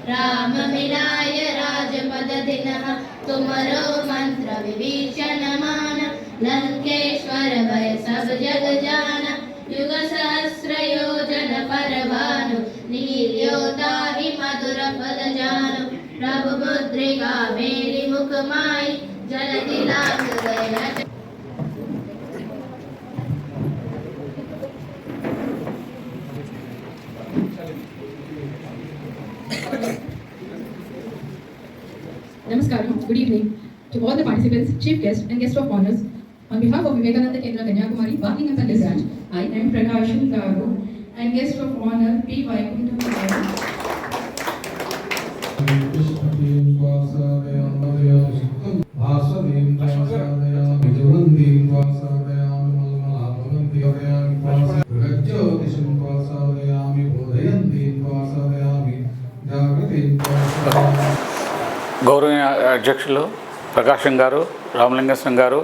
राम मिलाय राजपद दिनः तुमरो मंत्र विभीषण मान लंकेश्वर भय सब जग जान युग सहस्र योजन पर भानु नील्योताहि मधुर पद जानु प्रभु मुद्रिका मेरी मुख माई जलधि लांग गया। Namaskaram, good evening to all the participants, chief guests and guests of honors. On behalf of Vivekananda Kendra Kanyakumari, Buckingham Palace, I am Prakasham Garu and guest of honor P. Vaikuntham Garu. గౌరవనీయ అధ్యక్షులు ప్రకాశం గారు, రామలింగేశ్వరం గారు,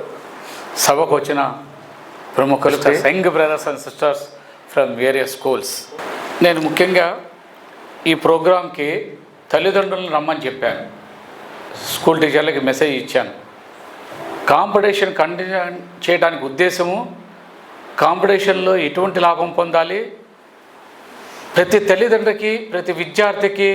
సభకు వచ్చిన ప్రముఖులు, young brothers and sisters from various schools. నేను ముఖ్యంగా ఈ ప్రోగ్రాంకి తల్లిదండ్రులను రమ్మని చెప్పాను. స్కూల్ టీచర్లకి మెసేజ్ ఇచ్చాను. కాంపిటీషన్ కంటిన్యూ చేయడానికి ఉద్దేశము, కాంపిటీషన్లో ఎటువంటి లాభం పొందాలి, ప్రతి తల్లిదండ్రులకి ప్రతి విద్యార్థికి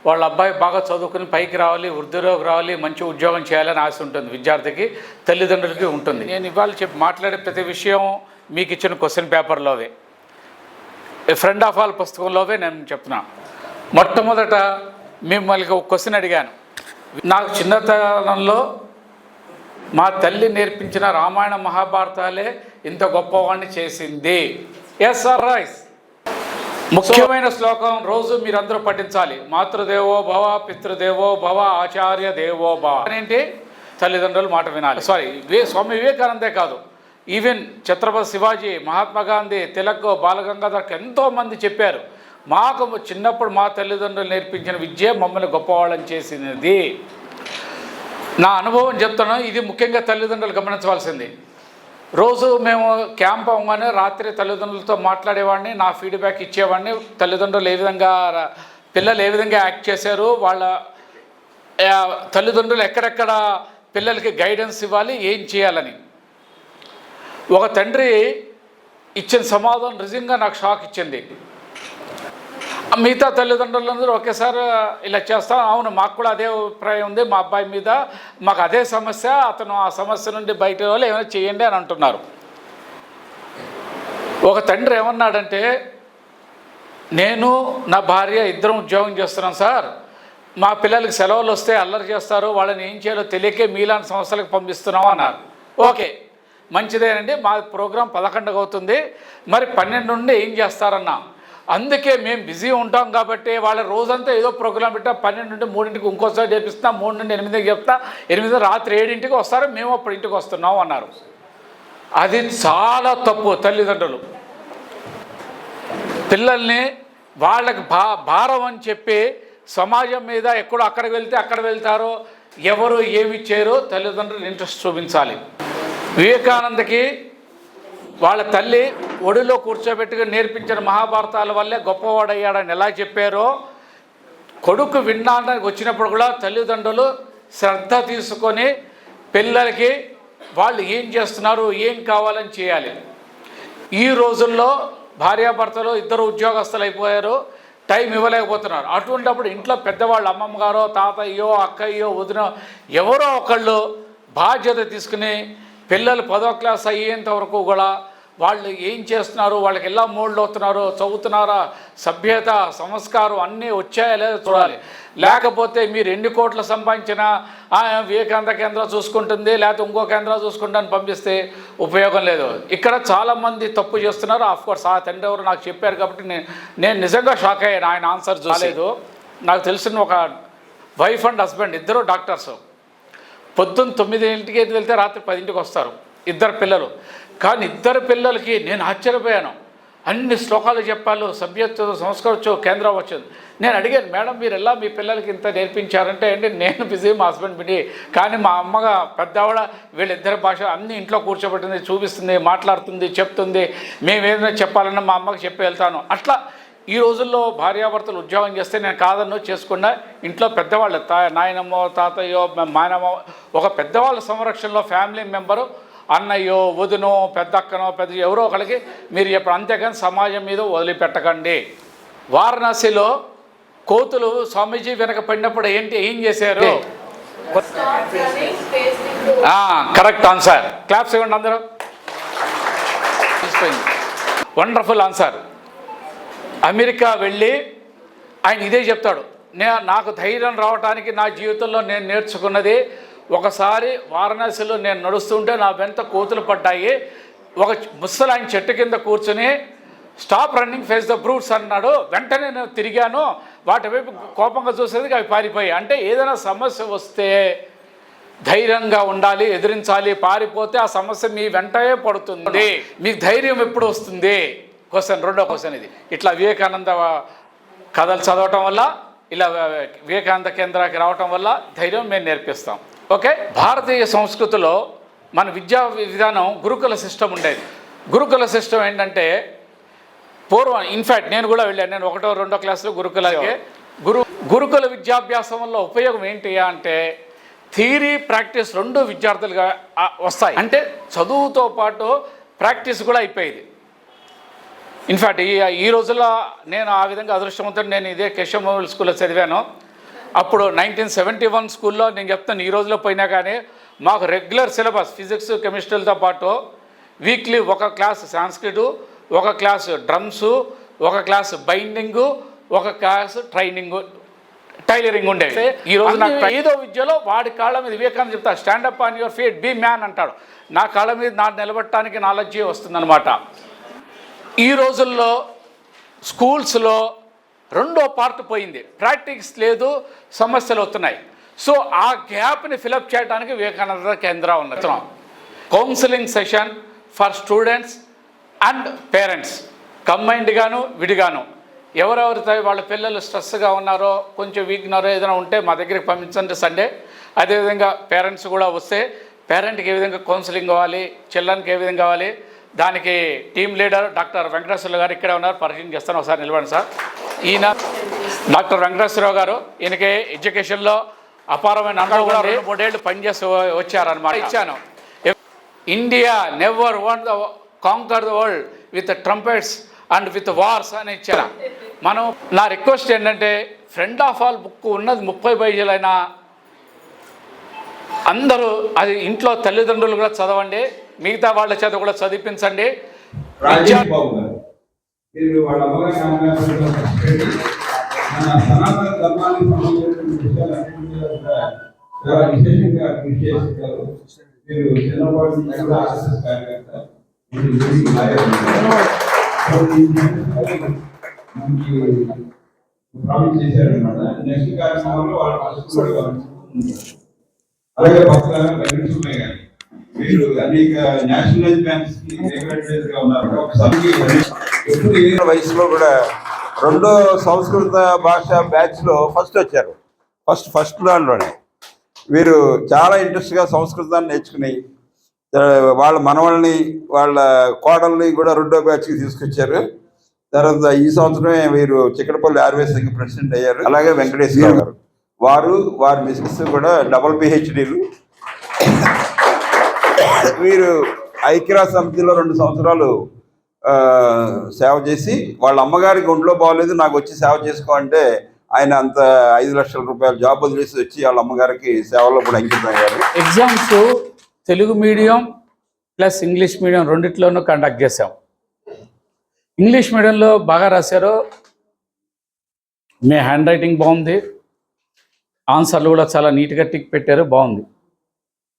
వాళ్ళ అబ్బాయి బాగా చదువుకుని పైకి రావాలి, వృద్ధిలోకి రావాలి, మంచి ఉద్యోగం చేయాలని ఆశ ఉంటుంది విద్యార్థికి, తల్లిదండ్రులకి ఉంటుంది. నేను ఇవాళ మాట్లాడే ప్రతి విషయం మీకు ఇచ్చిన క్వశ్చన్ పేపర్లోవే, ఫ్రెండ్ ఆఫ్ ఆల్ పుస్తకంలోవే నేను చెప్తున్నా. మొట్టమొదట మిమ్మల్ని ఒక క్వశ్చన్ అడిగాను. నాకు చిన్నతనంలో మా తల్లి నేర్పించిన రామాయణ మహాభారతాలే ఇంత గొప్పవాడిని చేసింది. Yes are right? ముఖ్యమైన శ్లోకం రోజు మీరందరూ పఠించాలి. మాతృదేవో భవ, పితృదేవో భవ, ఆచార్య దేవో భవ. ఏంటి? తల్లిదండ్రులు మాట వినాలి. స్వామి వివేకానందే కాదు, ఈవెన్ ఛత్రపతి శివాజీ, మహాత్మా గాంధీ, తిలక్, బాలగంగాధర్ ఎంతోమంది చెప్పారు, మాకు చిన్నప్పుడు మా తల్లిదండ్రులు నేర్పించిన విద్య మమ్మల్ని గొప్పవాళ్ళని చేసినది. నా అనుభవం చెప్తాను. ఇది ముఖ్యంగా తల్లిదండ్రులు గమనించవలసింది. రోజు మేము క్యాంప్ అవ్వగానే రాత్రి తల్లిదండ్రులతో మాట్లాడేవాడిని, నా ఫీడ్బ్యాక్ ఇచ్చేవాడిని. తల్లిదండ్రులు ఏ విధంగా, పిల్లలు ఏ విధంగా యాక్ట్ చేశారు, వాళ్ళ తల్లిదండ్రులు ఎక్కడెక్కడ పిల్లలకి గైడెన్స్ ఇవ్వాలి, ఏం చేయాలని. ఒక తండ్రి ఇచ్చిన సమాధానం నిజంగా నాకు షాక్ ఇచ్చింది. మిగతా తల్లిదండ్రులందరూ ఒకేసారి ఇలా చేస్తాం, అవును మాకు కూడా అదే అభిప్రాయం ఉంది, మా అబ్బాయి మీద మాకు అదే సమస్య, అతను ఆ సమస్య నుండి బయట వాళ్ళు ఏమైనా చేయండి అని అంటున్నారు. ఒక తండ్రి ఏమన్నాడంటే, నేను నా భార్య ఇద్దరం ఉద్యోగం చేస్తున్నాం సార్, మా పిల్లలకి సెలవులు వస్తే అల్లరి చేస్తారు, వాళ్ళని ఏం చేయాలో తెలియకే మీలాంటి సంస్థలకు పంపిస్తున్నాం అన్నారు. ఓకే, మంచిదేనండి, మా ప్రోగ్రాం 11 అవుతుంది, మరి 12 నుండి ఏం చేస్తారన్నా. అందుకే మేము బిజీ ఉంటాం కాబట్టి వాళ్ళ రోజంతా ఏదో ప్రోగ్రాం పెట్టా, 12 నుండి 3ంటికి ఇంకోసారి చేపిస్తా, 3 నుండి 8కి చెప్తా, 8 రాత్రి 7ంటికి వస్తారు, మేము అప్పుడు ఇంటికి వస్తున్నాం అన్నారు. అది చాలా తప్పు. తల్లిదండ్రులు పిల్లల్ని వాళ్ళకి భారం అని చెప్పి సమాజం మీద ఎక్కడో అక్కడికి వెళ్తే అక్కడ వెళ్తారో, ఎవరు ఏమి చేయరో తల్లిదండ్రులు ఇంట్రెస్ట్ చూపించాలి. వివేకానందకి వాళ్ళ తల్లి ఒడిలో కూర్చోబెట్టుకుని నేర్పించిన మహాభారతాల వల్లే గొప్పవాడయ్యాడని ఎలా చెప్పారో, కొడుకు వినడానికి వచ్చినప్పుడు కూడా తల్లిదండ్రులు శ్రద్ధ తీసుకొని పిల్లలకి వాళ్ళు ఏం చేస్తున్నారు, ఏం కావాలని చేయాలి. ఈ రోజుల్లో భార్యాభర్తలు ఇద్దరు ఉద్యోగస్తులు అయిపోయారు, టైం ఇవ్వలేకపోతున్నారు. అటువంటిప్పుడు ఇంట్లో పెద్దవాళ్ళు, అమ్మమ్మ గారో, తాతయ్యో, అక్కయ్యో, వదిన, ఎవరో ఒకళ్ళు బాధ్యత తీసుకుని పిల్లలు 10వ క్లాస్ అయ్యేంత వరకు కూడా వాళ్ళు ఏం చేస్తున్నారు, వాళ్ళకి ఎలా మోల్డ్ అవుతున్నారో, చదువుతున్నారా, సభ్యత, సంస్కారం అన్నీ వచ్చాయా లేదా చూడాలి. లేకపోతే మీరు ఎన్ని కోట్లు సంపాదించినా వివేకానంద కేంద్రం చూసుకుంటుంది, లేకపోతే ఇంకో కేంద్రం చూసుకుంటాను పంపిస్తే ఉపయోగం లేదు. ఇక్కడ చాలామంది తప్పు చేస్తున్నారు. ఆఫ్కోర్స్ ఆ తండ్రి ఎవరు నాకు చెప్పారు కాబట్టి నేను నిజంగా షాక్ అయ్యాను. ఆయన ఆన్సర్ చూడలేదు. నాకు తెలిసిన ఒక వైఫ్ అండ్ హస్బెండ్ ఇద్దరు డాక్టర్స్, పొద్దున్న 9ంటికి వెళ్తే రాత్రి 10ంటికి వస్తారు, ఇద్దరు పిల్లలు. కానీ ఇద్దరు పిల్లలకి నేను ఆశ్చర్యపోయాను. అన్ని శ్లోకాలు చెప్పాలి, సభ్యత్వ సంస్కరించు కేంద్రం వచ్చింది. నేను అడిగాను, మేడం మీరు ఎలా మీ పిల్లలకి ఇంత నేర్పించారంటే, అంటే నేను బిజీ, మా హస్బెండ్ బిజీ, కానీ మా అమ్మగా పెద్దవాడ వీళ్ళిద్దరి భాష అన్నీ ఇంట్లో కూర్చోబెట్టింది, చూపిస్తుంది, మాట్లాడుతుంది, చెప్తుంది. మేము ఏదైనా చెప్పాలన్నా మా అమ్మకి చెప్పి వెళ్తాను. అట్లా ఈ రోజుల్లో భార్యాభర్తలు ఉద్యోగం చేస్తే నేను కాదన్నో చేసుకున్నా ఇంట్లో పెద్దవాళ్ళు నాయనమ్మో తాతయ్యో మాయనమ్మో ఒక పెద్దవాళ్ళ సంరక్షణలో ఫ్యామిలీ మెంబరు అన్నయ్యో వదినో పెద్దక్కనో పెద్ద ఎవరో ఒకరికి మీరు చెప్పండి, అంతేకాని సమాజం మీద వదిలిపెట్టకండి. వారణాసిలో కోతులు స్వామీజీ వెనక పడినప్పుడు ఏం చేశారు? Correct answer. క్లాప్స్ ఇవ్వండి అందరూ. Wonderful answer. అమెరికా వెళ్ళి ఆయన ఇదే చెప్తాడు, నాకు ధైర్యం రావడానికి నా జీవితంలో నేను నేర్చుకున్నది, ఒకసారి వారణాసిలో నేను నడుస్తుంటే నా వెంట కోతులు పడ్డాయి, ఒక ముసలాయన చెట్టు కింద కూర్చుని stop running face the brutes అన్నాడు, వెంటనే నేను తిరిగాను, వాటి వైపు కోపంగా చూసేందుకు అవి పారిపోయాయి. అంటే ఏదైనా సమస్య వస్తే ధైర్యంగా ఉండాలి, ఎదిరించాలి. పారిపోతే ఆ సమస్య మీ వెంటనే పడుతుంది. మీకు ధైర్యం ఎప్పుడు వస్తుంది? రెండో క్వశ్చన్ ఇది. ఇట్లా వివేకానంద కథలు చదవటం వల్ల, ఇలా వివేకానంద కేంద్రానికి రావటం వల్ల ధైర్యం మేము నేర్పిస్తాం. ఓకే. భారతీయ సంస్కృతిలో మన విద్యా విధానం గురుకుల సిస్టమ్ ఉండేది. గురుకుల సిస్టమ్ ఏంటంటే పూర్వం, ఇన్ఫ్యాక్ట్ నేను కూడా వెళ్ళాను, నేను 1వ 2వ క్లాసులో గురుకులకే. గురుకుల విద్యాభ్యాసం వల్ల ఉపయోగం ఏంటి అంటే థియరీ ప్రాక్టీస్ రెండు విద్యార్థులుగా వస్తాయి. అంటే చదువుతో పాటు ప్రాక్టీస్ కూడా అయిపోయేది. ఇన్ఫ్యాక్ట్ ఈ రోజుల్లో నేను ఆ విధంగా అదృష్టవంతుడు. నేను ఇదే కేశవ స్కూల్లో చదివాను. అప్పుడు 1971 స్కూల్లో నేను చెప్తాను, ఈ రోజులో పోయినా కానీ మాకు రెగ్యులర్ సిలబస్ ఫిజిక్స్ కెమిస్ట్రీలతో పాటు వీక్లీ ఒక క్లాస్ సాంస్క్రిట్, ఒక క్లాస్ డ్రమ్స్, ఒక క్లాస్ బైండింగు, ఒక క్లాస్ టైలరింగ్ ఉండేది. ఈ రోజు నాకు 5వ విద్యలో వాడి కాళ్ళ మీద వివేకానంద చెప్తాడు, stand up on your feet, be man అంటాడు. నా కాళ్ళ మీద నిలబడటానికి నాలెడ్జీ వస్తుందన్నమాట. ఈ రోజుల్లో స్కూల్స్లో 2వ పార్ట్ పోయింది, ప్రాక్టీస్ లేదు, సమస్యలు వస్తున్నాయి. సో ఆ గ్యాప్ని ఫిలప్ చేయడానికి వివేకానంద కేంద్రం ఉన్నది. Counselling session for students and parents, కంబైన్డ్గాను విడిగాను. ఎవరెవరితో వాళ్ళ పిల్లలు స్ట్రెస్గా ఉన్నారో, కొంచెం వీక్ ఉన్నారో, ఏదైనా ఉంటే మా దగ్గరికి పంపించండి సండే. అదేవిధంగా పేరెంట్స్ కూడా వస్తే పేరెంట్కి ఏ విధంగా కౌన్సిలింగ్ కావాలి, చిల్డ్రన్కి ఏ విధంగా కావాలి, దానికి టీమ్ లీడర్ డాక్టర్ వెంకటేశ్వరరావు గారు ఇక్కడే ఉన్నారు, పరిచయం చేస్తాను. ఒకసారి నిలబడండి సార్. ఈయన డాక్టర్ వెంకటేశ్వరరావు గారు, ఈయనకి ఎడ్యుకేషన్లో అపారమైన అనుభవం కూడా 2-3 ఏళ్ళు పనిచేసి వచ్చారనమాట. ఇచ్చాను, India never want the conquer the world with trumpets and with wars అని ఇచ్చాను. మనం నా రిక్వెస్ట్ ఏంటంటే ఫ్రెండ్ ఆఫ్ ఆల్ బుక్ ఉన్నది 30 పేజీలైనా అందరూ అది ఇంట్లో తల్లిదండ్రులు కూడా చదవండి, మిగతా వాళ్ళ చేత కూడా చదివించండి. చేశారనమాట. నెక్స్ట్ కార్యక్రమంలో అలాగే పక్కన ఉన్నాయి కానీ మీరు అనేక నేషనలైజ్ బ్యాంక్స్ కి రెగ్యులేటర్స్ గా ఉన్నారు. ఎప్పుడు ఏ వయసులో కూడా 2వ సంస్కృత భాష బ్యాచ్ లో ఫస్ట్ వచ్చారు. ఫస్ట్ దానిలోనే వీరు చాలా ఇంట్రెస్ట్గా సంస్కృతాన్ని నేర్చుకుని వాళ్ళ మనవల్ని వాళ్ళ కోడల్ని కూడా 2వ బ్యాచ్కి తీసుకొచ్చారు. తర్వాత ఈ సంవత్సరమే వీరు చిక్కడపల్లి ఆర్వేసింగ్ ప్రెసిడెంట్ అయ్యారు. అలాగే వెంకటేశ్వర గారు, వారి మిస్సెస్ కూడా డబుల్ PhDలు. వీరు ఐక్యరాజ్య సమితిలో 2 సంవత్సరాలు సేవ చేసి వాళ్ళ అమ్మగారికి ఒంట్లో బాగోలేదు, నాకు వచ్చి సేవ చేసుకో అంటే ఆయన అంత 5 లక్షల రూపాయలు జాబ్ వదిలేసి వచ్చి వాళ్ళ అమ్మగారికి సేవలో కూడా అంకితం అయ్యారు. Exams Telugu medium plus English medium రెండిట్లోనూ కండక్ట్ చేసాం. ఇంగ్లీష్ మీడియంలో బాగా రాశారు, మీ హ్యాండ్ రైటింగ్ బాగుంది, ఆన్సర్లు కూడా చాలా నీట్గా టిక్ పెట్టారు, బాగుంది.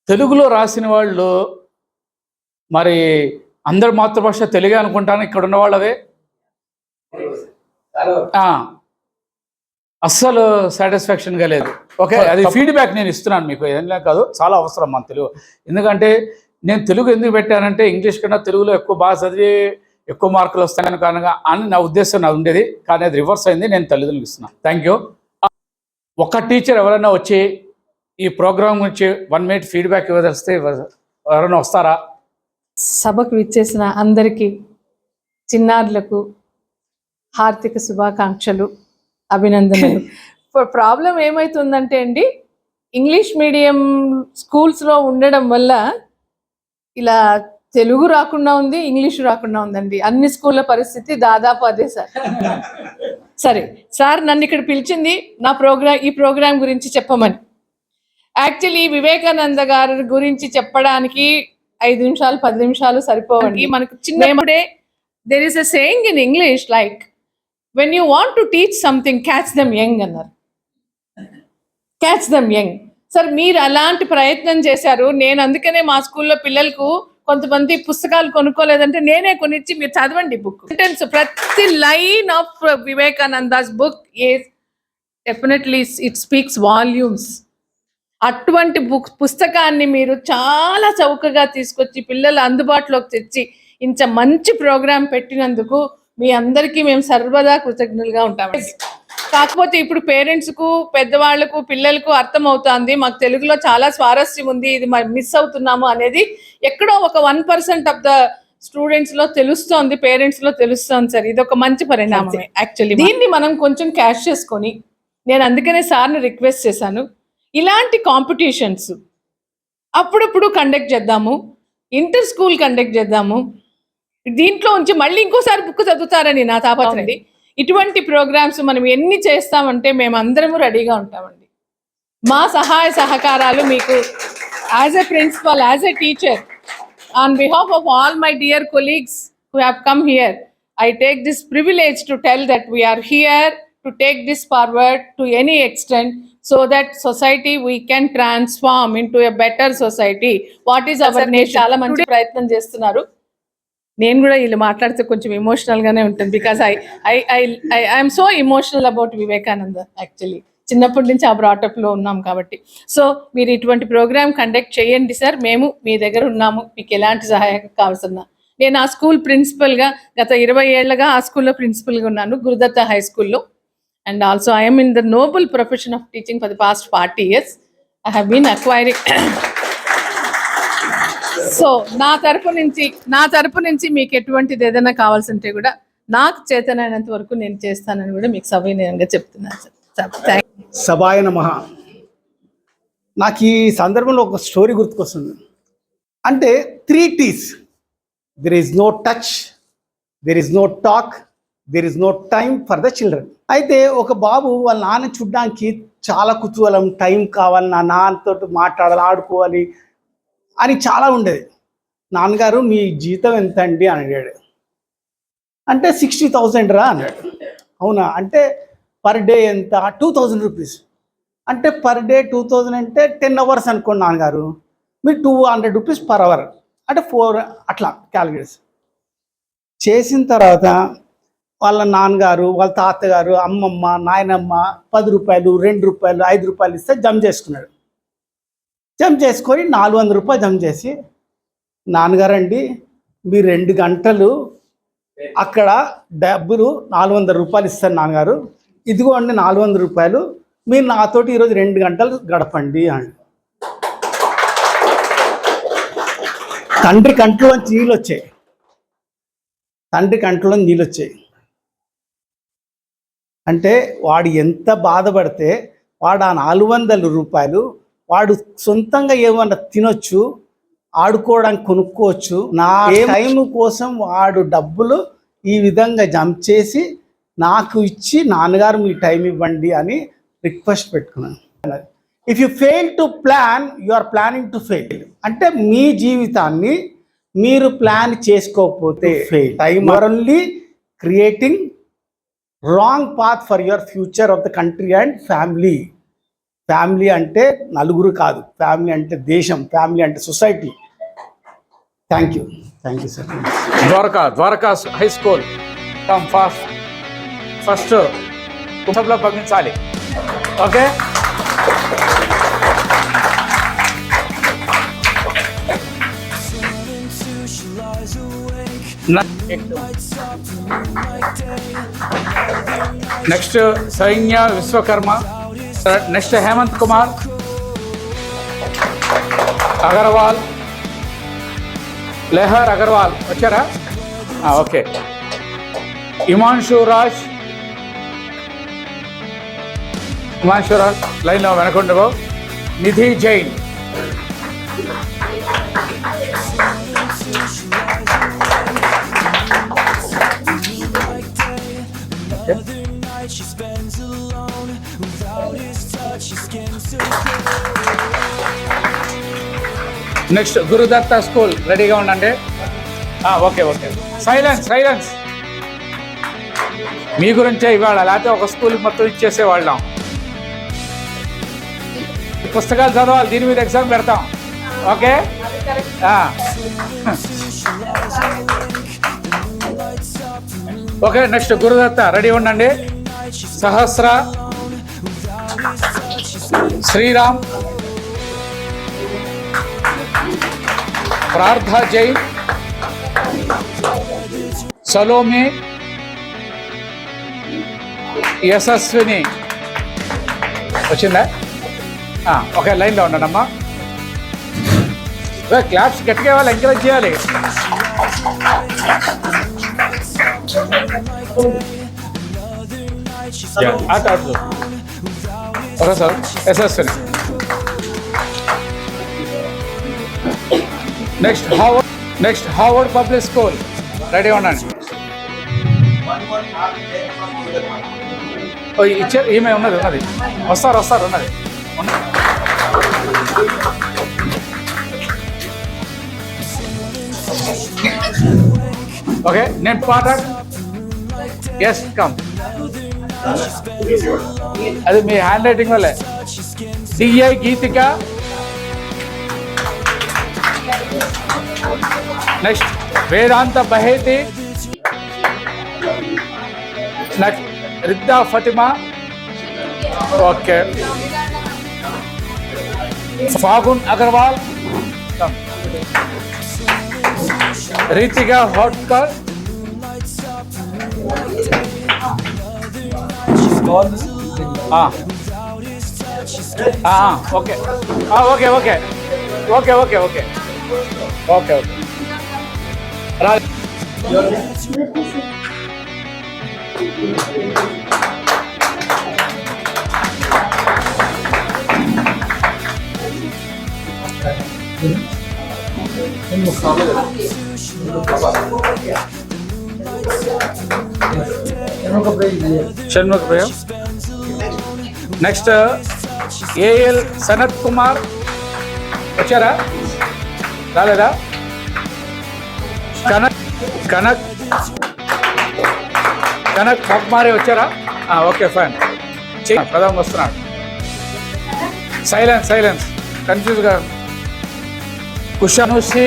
తెలుగులో రాసిన వాళ్ళు మరి అందరి మాతృభాష తెలుగే అనుకుంటాను, ఇక్కడ ఉన్న వాళ్ళవే అస్సలు సాటిస్ఫాక్షన్గా లేదు. ఓకే, అది ఫీడ్బ్యాక్ నేను ఇస్తున్నాను మీకు, ఏం కాదు, చాలా అవసరం మన తెలుగు. ఎందుకంటే నేను తెలుగు ఎందుకు పెట్టానంటే ఇంగ్లీష్ కన్నా తెలుగులో ఎక్కువ బాగా చదివి ఎక్కువ మార్కులు వస్తాయని కారణంగా అని నా ఉద్దేశం నాది ఉండేది, కానీ అది రివర్స్ అయింది. నేను తల్లిదండ్రులకు ఇస్తున్నాను. Thank you. ఒక టీచర్ ఎవరైనా వచ్చి ఈ ప్రోగ్రామ్ గురించి 1 మినిట్ ఫీడ్బ్యాక్ ఇవ్వదలిస్తే ఎవరైనా వస్తారా? సభకు విచ్చేసిన అందరికీ, చిన్నారులకు హార్దిక శుభాకాంక్షలు, అభినందనలు. ప్రాబ్లం ఏమవుతుందంటే అండి, ఇంగ్లీష్ మీడియం స్కూల్స్లో ఉండడం వల్ల ఇలా తెలుగు రాకుండా ఉంది, ఇంగ్లీష్ రాకుండా ఉందండి. అన్ని స్కూళ్ళ పరిస్థితి దాదాపు అదే సార్. సరే సార్, నన్ను ఇక్కడ పిలిచింది ఈ ప్రోగ్రాం గురించి చెప్పమని. యాక్చువల్లీ వివేకానంద గారి గురించి చెప్పడానికి 5 నిమిషాలు 10 నిమిషాలు సరిపోవండి. మనకు చిన్నప్పుడే there is a saying in English like when you want to teach something, catch them young అన్నారు. Catch dum young. సార్ మీరు అలాంటి ప్రయత్నం చేశారు. నేను అందుకనే మా స్కూల్లో పిల్లలకు కొంతమంది పుస్తకాలు కొనుక్కోలేదంటే నేనే కొనిచ్చి మీరు చదవండి బుక్. ప్రతి line of Vivekananda's book is definitely it speaks volumes. అటువంటి పుస్తకాన్ని మీరు చాలా చౌకగా తీసుకొచ్చి పిల్లల అందుబాటులోకి తెచ్చి ఇంత మంచి ప్రోగ్రాం పెట్టినందుకు మీ అందరికీ మేము సర్వదా కృతజ్ఞులుగా ఉంటామండి. కాకపోతే ఇప్పుడు పేరెంట్స్కు, పెద్దవాళ్లకు, పిల్లలకు అర్థమవుతుంది మాకు తెలుగులో చాలా స్వారస్యం ఉంది, ఇది మిస్ అవుతున్నాము అనేది ఎక్కడో ఒక 1% ఆఫ్ ద స్టూడెంట్స్లో తెలుస్తోంది, పేరెంట్స్లో తెలుస్తోంది సార్. ఇది ఒక మంచి పరిణామమే. యాక్చువల్లీ దీన్ని మనం కొంచెం క్యాష్ చేసుకొని, నేను అందుకనే సార్ని రిక్వెస్ట్ చేశాను, ఇలాంటి కాంపిటీషన్స్ అప్పుడప్పుడు కండక్ట్ చేద్దాము, ఇంటర్ స్కూల్ కండక్ట్ చేద్దాము. దీంట్లో ఉంచి మళ్ళీ ఇంకోసారి బుక్ చదువుతారని నా తాపత్రయం. ఇటువంటి ప్రోగ్రామ్స్ మనం ఎన్ని చేస్తామంటే మేము అందరము రెడీగా ఉంటామండి. మా సహాయ సహకారాలు మీకు as a principal, as a teacher, on behalf of all my dear colleagues who have come here, I take this privilege to tell that we are here to take this forward to any extent so that society we can transform into a better society. What is our nation? చాలా మంచి ప్రయత్నం చేస్తున్నారు. నేను కూడా వీళ్ళు మాట్లాడితే కొంచెం ఎమోషనల్గానే ఉంటుంది, because I'm so emotional about Vivekananda. Actually చిన్నప్పటి నుంచి ఆ బ్రాటప్లో ఉన్నాం కాబట్టి. సో మీరు ఇటువంటి ప్రోగ్రామ్ కండక్ట్ చేయండి సార్, మేము మీ దగ్గర ఉన్నాము, మీకు ఎలాంటి సహాయం కావాల్సిన. నేను ఆ స్కూల్ ప్రిన్సిపల్గా గత 20 ఏళ్ళగా ఆ స్కూల్లో ప్రిన్సిపల్గా ఉన్నాను, గురుదత్త హై స్కూల్లో. And also I'm in the noble profession of teaching for the past 40 years. I have been acquiring. So నా తరపు నుంచి మీకు ఎటువంటిది ఏదైనా కావాల్సింటే కూడా నాకు చేతనైనంత వరకు నేను చేస్తానని కూడా మీకు సవినయంగా చెప్తున్నాను సార్. సభాయ నమః. నాకు ఈ సందర్భంలో ఒక స్టోరీ గుర్తుకొస్తుంది. అంటే 3 T's. There is no touch, there is no talk, there is no time for the children. అయితే ఒక బాబు వాళ్ళ నాన్న చూడడానికి చాలా కుతూహలం, టైం కావాలి, నా నాన్నతో మాట్లాడాలి, ఆడుకోవాలి అని చాలా ఉండేది. నాన్నగారు మీ జీతం ఎంత అండి అని అడిగాడు. అంటే 60,000 రా అన్నాడు. అవునా అంటే పర్ డే ఎంత? 2,000 రూపీస్. అంటే పర్ డే 2,000 అంటే 10 hours అనుకోండి నాన్నగారు, మీరు 200 రూపీస్ పర్ అవర్ అంటే 4 అట్లా క్యాలిక్యులేట్స్ చేసిన తర్వాత వాళ్ళ నాన్నగారు, వాళ్ళ తాతగారు, అమ్మమ్మ, నాయనమ్మ 10 రూపాయలు, 2 రూపాయలు, 5 రూపాయలు ఇస్తే జమ చేసుకున్నాడు. జమ చేసుకొని 400 రూపాయలు జమ చేసి, నాన్నగారండి మీరు 2 గంటలు అక్కడ డబ్బులు 400 రూపాయలు ఇస్తాను నాన్నగారు, ఇదిగోండి 400 రూపాయలు, మీరు నాతోటి ఈరోజు 2 గంటలు గడపండి అని. తండ్రి కంట్లోంచి నీళ్ళు వచ్చాయి. అంటే వాడు ఎంత బాధపడితే వాడు ఆ 400 రూపాయలు వాడు సొంతంగా ఏమన్నా తినొచ్చు, ఆడుకోవడానికి కొనుక్కోవచ్చు. నా టైం కోసం వాడు డబ్బులు ఈ విధంగా జమ చేసి నాకు ఇచ్చి, నాన్నగారు మీ టైం ఇవ్వండి అని రిక్వెస్ట్ పెట్టుకున్నాను. If you fail to plan, you are planning to fail. అంటే మీ జీవితాన్ని మీరు ప్లాన్ చేసుకోకపోతే fail. Time are only creating wrong path for your future of the country and family. Family అంటే నలుగురు కాదు, ఫ్యామిలీ అంటే దేశం, ఫ్యామిలీ అంటే society. Thank you sir. Dwaraka high school come first కుటుంబంలో పంపించాలి. Okay, next Sainya Vishwakarma, next Hemant Kumar Agarwal, Lehar Agarwal వచ్చారా? ఓకే. హిమాంశు రాజ్ లైన్లో వెనకుండవు. నిధి జైన్. నెక్స్ట్ గురుదత్త స్కూల్, రెడీగా ఉండండి. ఓకే. సైలెన్స్. మీ గురించే ఇవాళ, లేకపోతే ఒక స్కూల్కి మొత్తం ఇచ్చేసేవాళ్ళం. పుస్తకాలు చదవాలి, దీని మీద ఎగ్జామ్ పెడతాం. Okay. Okay, next Gurudatta, ready ఉండండి. సహస్ర, శ్రీరామ్, ప్రార్థ జైన్, సలోమి, యశస్విని. వచ్చిందా? ఓకే, లైన్లో ఉండండి అమ్మా. క్లాప్స్ గట్టిగా వాళ్ళు ఎంకరేజ్ చేయాలి. Okay sir, Yashaswini. Next Harvard public school, ready ఉండండి. ఇచ్చారు, ఈమె ఉన్నది. వస్తారు ఉన్నది. ఓకే, నేను పాట. Yes, come. అది మీ హ్యాండ్ రైటింగ్ వల్లే. D I Geethika. Next Vedanta Baheti. Next Ridda Fatima. Okay. Phagun Agarwal. Ritika Hotkar. Okay. Shanmukha Priya. Next A L Sanath Kumar. వచ్చారా? రాలేదా? కనక్ మక్మారే వచ్చారా? Okay, fine. ప్రధాన వస్తున్నాడు. సైలెన్స్. కన్ఫ్యూజ్గా. కుషనుషి.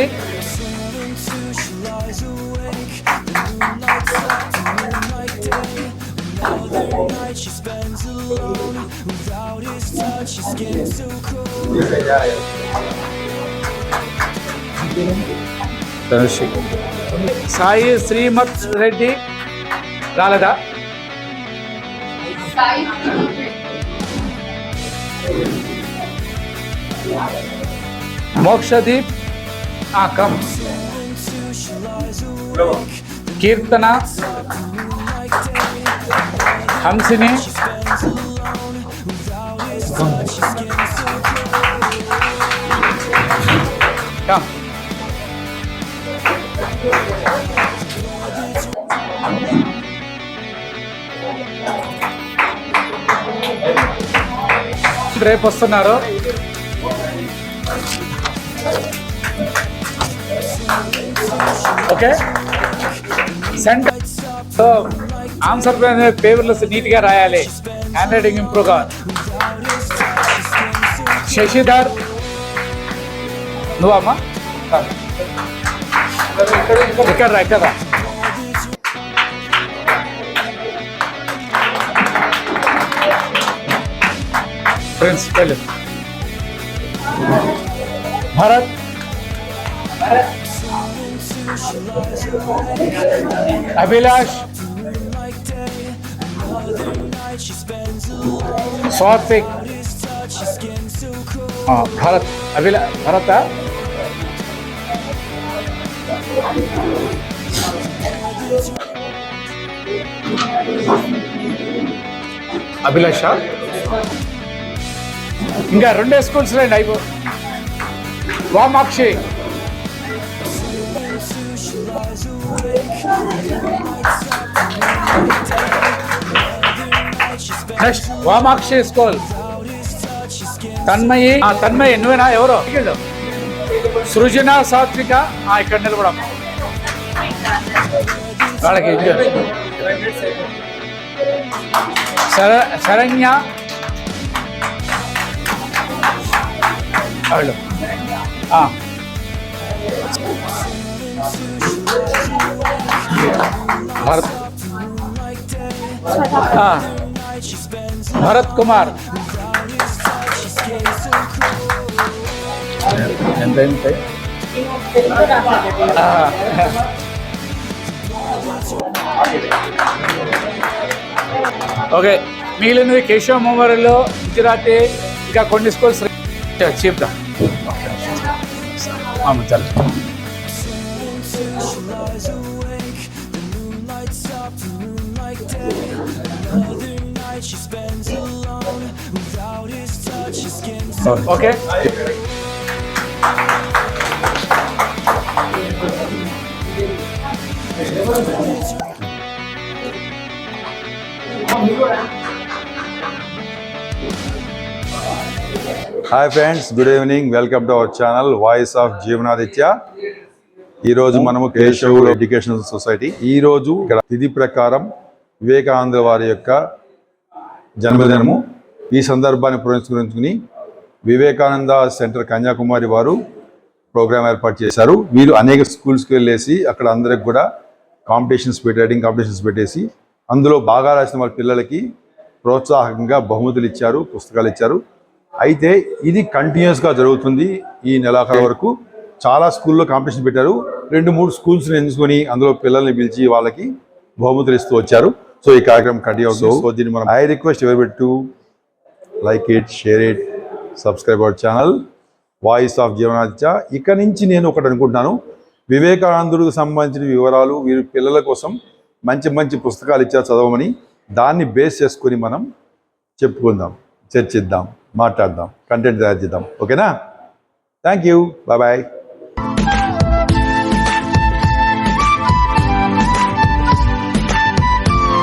సాయి శ్రీమత్ రెడ్డి. రాలేదా? మోక్షదీప్. కమ్. కీర్తన, హంసిని. కమ్. రేపు వస్తున్నారు. ఓకే, సెంటర్ ఆన్సర్ పేపర్లు నీట్గా రాయాలి, హ్యాండ్ రైటింగ్ ఇంప్రూవ్ కావాలి. శశిధర్, నువ్వమ్మా ఇక్కడ రా. ఫ్రెండ్స్ వెళ్ళు. భరత్, అభిలాష్, స్వాతిక్, భరత్, భరత, అభిలాష ఇంకా 2 స్కూల్స్ రండి అయిపో. Vamakshi, next Vamakshi school. తన్మయి, తన్మయి నువ్వేనా? ఎవరో సృజన, సాత్విక ఇక్కడ నిలబడమ్మా. వాళ్ళకి శరణ్య వాళ్ళు భరత్ భరత్ కుమార్. ఎంత ఓకే. మిగిలినవి కేశవ మెమోరియల్లో గుజరాతీ ఇంకా కొన్ని స్కూల్స్ చెప్దాం. చాలు. Okay. Hi friends, good evening. Welcome to our channel voice of Jeevanaditya. ఈరోజు మనము కేశవ్ ఎడ్యుకేషనల్ సొసైటీ ఈరోజు ఇక్కడ తిథి ప్రకారం వివేకానంద వారి యొక్క జన్మదినము. ఈ సందర్భాన్ని పురస్కరించుకుని వివేకానంద సెంటర్ కన్యాకుమారి వారు ప్రోగ్రామ్ ఏర్పాటు చేశారు. వీరు అనేక స్కూల్స్కి వెళ్ళేసి అక్కడ అందరికి కూడా రైటింగ్ కాంపిటీషన్స్ పెట్టేసి అందులో బాగా రాసిన వాళ్ళ పిల్లలకి ప్రోత్సాహకంగా బహుమతులు ఇచ్చారు, పుస్తకాలు ఇచ్చారు. అయితే ఇది కంటిన్యూస్గా జరుగుతుంది. ఈ నెలాఖరు వరకు చాలా స్కూల్లో కాంపిటీషన్ పెట్టారు. 2-3 స్కూల్స్ని ఎంచుకొని అందులో పిల్లల్ని పిలిచి వాళ్ళకి బహుమతులు ఇస్తూ వచ్చారు. సో ఈ కార్యక్రమం కంటిన్యూ అవుతుంది. సో దీన్ని మనం I request every to like it, share it, subscribe our channel voice of Jeevanaditya. ఇక నుంచి నేను ఒకటి అనుకుంటున్నాను, వివేకానందుడికి సంబంధించిన వివరాలు వీరి పిల్లల కోసం మంచి మంచి పుస్తకాలు ఇచ్చారు చదవమని. దాన్ని బేస్ చేసుకొని మనం చెప్పుకుందాం, చర్చిద్దాం, మాట్లాడదాం, కంటెంట్ తయారు చేద్దాం. ఓకేనా? Thank you. Bye bye.